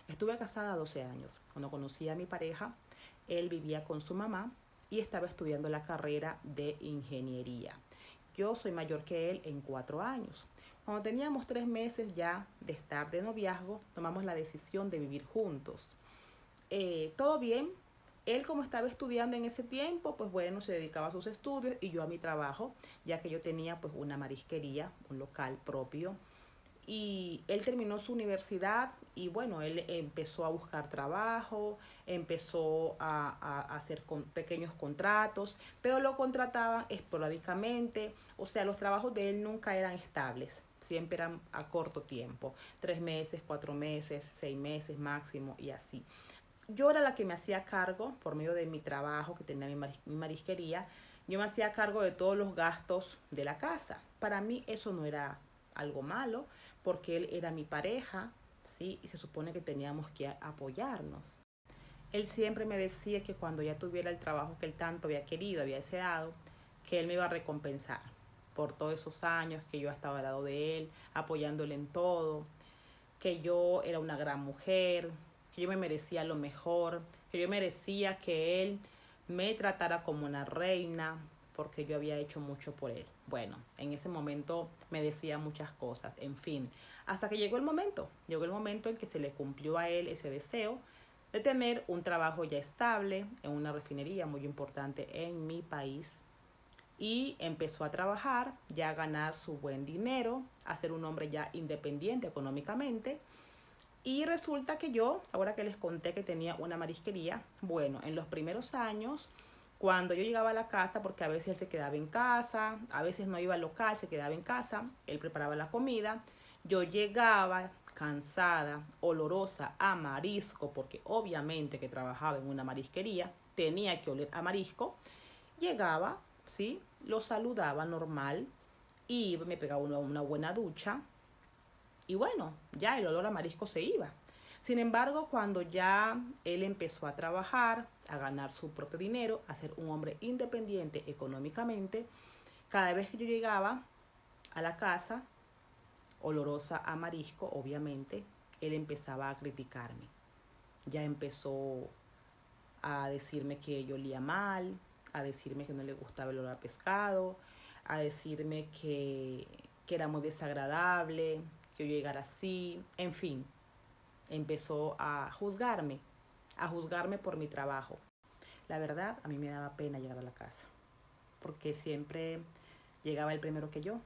Estuve casada 12 años. Cuando conocí a mi pareja, él vivía con su mamá y estaba estudiando la carrera de ingeniería. Yo soy mayor que él en 4 años. Cuando teníamos 3 meses ya de estar de noviazgo, tomamos la decisión de vivir juntos. Todo bien. Él como estaba estudiando en ese tiempo, pues bueno, se dedicaba a sus estudios y yo a mi trabajo, ya que yo tenía pues una marisquería, un local propio. Y él terminó su universidad y bueno, él empezó a buscar trabajo, empezó a hacer pequeños contratos, pero lo contrataban esporádicamente, o sea, los trabajos de él nunca eran estables, siempre eran a corto tiempo, 3 meses, 4 meses, 6 meses máximo y así. Yo era la que me hacía cargo, por medio de mi trabajo que tenía mi marisquería, yo me hacía cargo de todos los gastos de la casa. Para mí eso no era algo malo, porque él era mi pareja, ¿sí? Y se supone que teníamos que apoyarnos. Él siempre me decía que cuando ya tuviera el trabajo que él tanto había querido, había deseado, que él me iba a recompensar por todos esos años que yo estaba al lado de él, apoyándole en todo, que yo era una gran mujer, que yo me merecía lo mejor, que yo merecía que él me tratara como una reina, porque yo había hecho mucho por él. Bueno, en ese momento me decía muchas cosas, en fin, hasta que llegó el momento en que se le cumplió a él ese deseo de tener un trabajo ya estable en una refinería muy importante en mi país, y empezó a trabajar, ya a ganar su buen dinero, a ser un hombre ya independiente económicamente. Y resulta que yo, ahora que les conté que tenía una marisquería, bueno, en los primeros años, cuando yo llegaba a la casa, porque a veces él se quedaba en casa, a veces no iba al local, se quedaba en casa, él preparaba la comida, yo llegaba cansada, olorosa a marisco, porque obviamente que trabajaba en una marisquería, tenía que oler a marisco. Llegaba, ¿sí? Lo saludaba normal y me pegaba una buena ducha y bueno, ya el olor a marisco se iba. Sin embargo, cuando ya él empezó a trabajar, a ganar su propio dinero, a ser un hombre independiente económicamente, cada vez que yo llegaba a la casa, olorosa a marisco, obviamente, él empezaba a criticarme. Ya empezó a decirme que yo olía mal, a decirme que no le gustaba el olor a pescado, a decirme que era muy desagradable, que yo llegara así, en fin, empezó a juzgarme por mi trabajo. La verdad, a mí me daba pena llegar a la casa, porque siempre llegaba el primero que yo.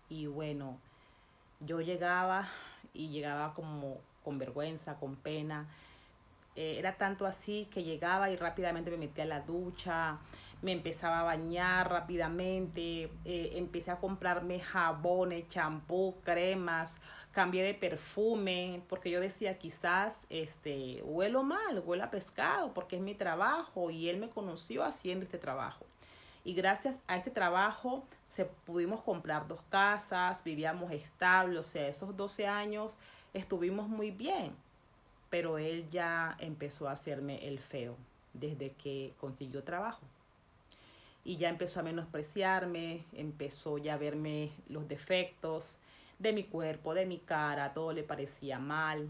Y bueno, yo llegaba y llegaba como con vergüenza, con pena. Era tanto así que llegaba y rápidamente me metía a la ducha, me empezaba a bañar rápidamente, empecé a comprarme jabones, champú, cremas, cambié de perfume, porque yo decía quizás huelo mal, huelo a pescado, porque es mi trabajo y él me conoció haciendo este trabajo. Y gracias a este trabajo pudimos comprar 2 casas, vivíamos estable, o sea, esos 12 años estuvimos muy bien, pero él ya empezó a hacerme el feo desde que consiguió trabajo. Y ya empezó a menospreciarme, empezó ya a verme los defectos de mi cuerpo, de mi cara, todo le parecía mal.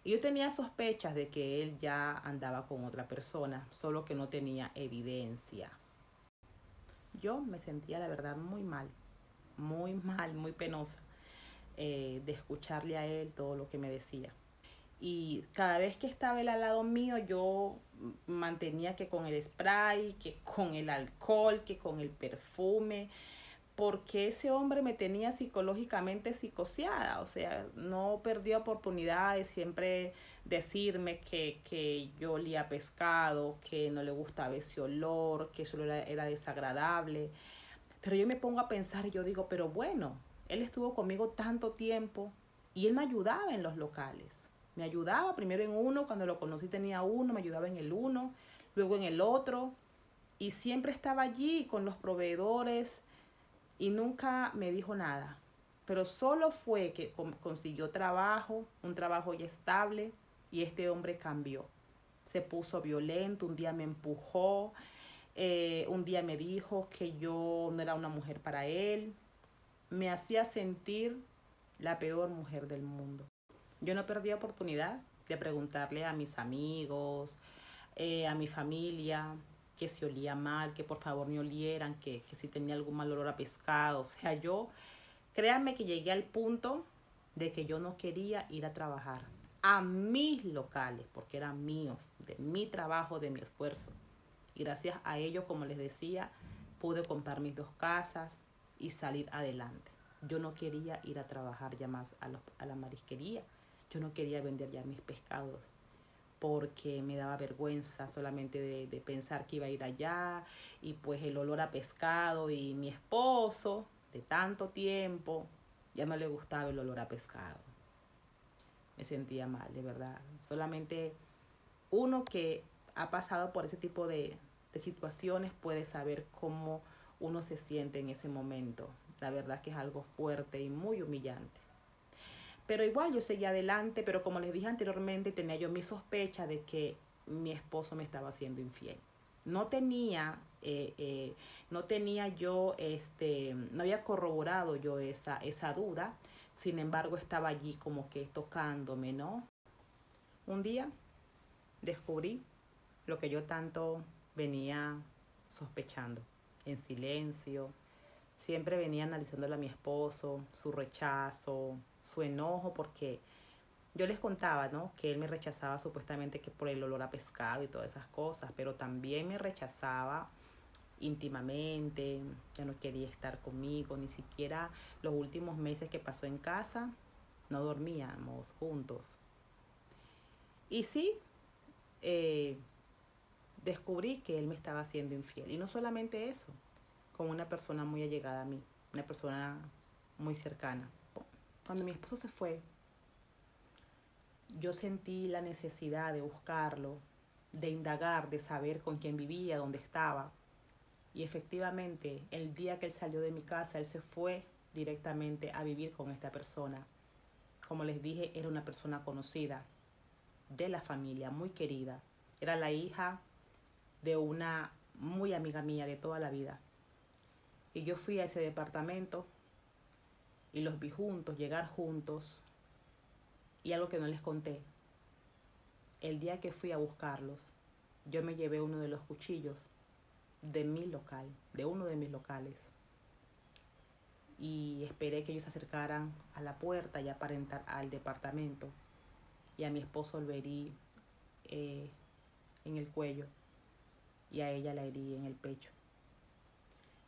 Y yo tenía sospechas de que él ya andaba con otra persona, solo que no tenía evidencia. Yo me sentía, la verdad, muy mal, muy penosa, de escucharle a él todo lo que me decía. Y cada vez que estaba él al lado mío, yo mantenía que con el spray, que con el alcohol, que con el perfume, porque ese hombre me tenía psicológicamente psicoseada, o sea, no perdía oportunidad de siempre decirme que yo olía pescado, que no le gustaba ese olor, que eso era desagradable. Pero yo me pongo a pensar y yo digo, pero bueno, él estuvo conmigo tanto tiempo y él me ayudaba en los locales. Me ayudaba primero en uno, cuando lo conocí tenía uno, me ayudaba en el uno, luego en el otro. Y siempre estaba allí con los proveedores y nunca me dijo nada. Pero solo fue que consiguió trabajo, un trabajo ya estable, y este hombre cambió. Se puso violento, un día me empujó, un día me dijo que yo no era una mujer para él. Me hacía sentir la peor mujer del mundo. Yo no perdí oportunidad de preguntarle a mis amigos, a mi familia, que si olía mal, que por favor me olieran, que si tenía algún mal olor a pescado. O sea, yo, créanme que llegué al punto de que yo no quería ir a trabajar a mis locales, porque eran míos, de mi trabajo, de mi esfuerzo. Y gracias a ello, como les decía, pude comprar mis 2 casas y salir adelante. Yo no quería ir a trabajar ya más a la marisquería. Yo no quería vender ya mis pescados porque me daba vergüenza solamente de pensar que iba a ir allá y pues el olor a pescado y mi esposo de tanto tiempo ya no le gustaba el olor a pescado. Me sentía mal, de verdad. Solamente uno que ha pasado por ese tipo de situaciones puede saber cómo uno se siente en ese momento. La verdad que es algo fuerte y muy humillante. Pero igual yo seguía adelante, pero como les dije anteriormente, tenía yo mi sospecha de que mi esposo me estaba haciendo infiel. No tenía, no tenía yo, no había corroborado yo esa duda, sin embargo estaba allí como que tocándome, ¿no? Un día descubrí lo que yo tanto venía sospechando, en silencio. Siempre venía analizándole a mi esposo, su rechazo, su enojo, porque yo les contaba, ¿no? Que él me rechazaba supuestamente que por el olor a pescado y todas esas cosas, pero también me rechazaba íntimamente, ya no quería estar conmigo, ni siquiera los últimos meses que pasó en casa, no dormíamos juntos. Y sí, eh, descubrí que él me estaba haciendo infiel. Y no solamente eso, con una persona muy allegada a mí, una persona muy cercana. Cuando mi esposo se fue, yo sentí la necesidad de buscarlo, de indagar, de saber con quién vivía, dónde estaba. Y efectivamente, el día que él salió de mi casa, él se fue directamente a vivir con esta persona. Como les dije, era una persona conocida de la familia, muy querida. Era la hija de una muy amiga mía de toda la vida. Y yo fui a ese departamento y los vi juntos, llegar juntos. Y algo que no les conté, el día que fui a buscarlos, yo me llevé uno de los cuchillos de mi local, de uno de mis locales. Y esperé que ellos se acercaran a la puerta ya para entrar al departamento. Y a mi esposo lo herí en el cuello y a ella la herí en el pecho.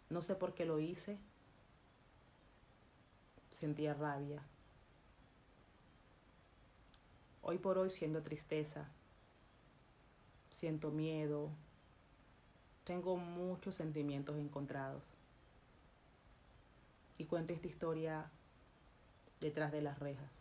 No sé por qué lo hice, sentía rabia. Hoy por hoy siento tristeza, siento miedo, tengo muchos sentimientos encontrados. Y cuento esta historia detrás de las rejas.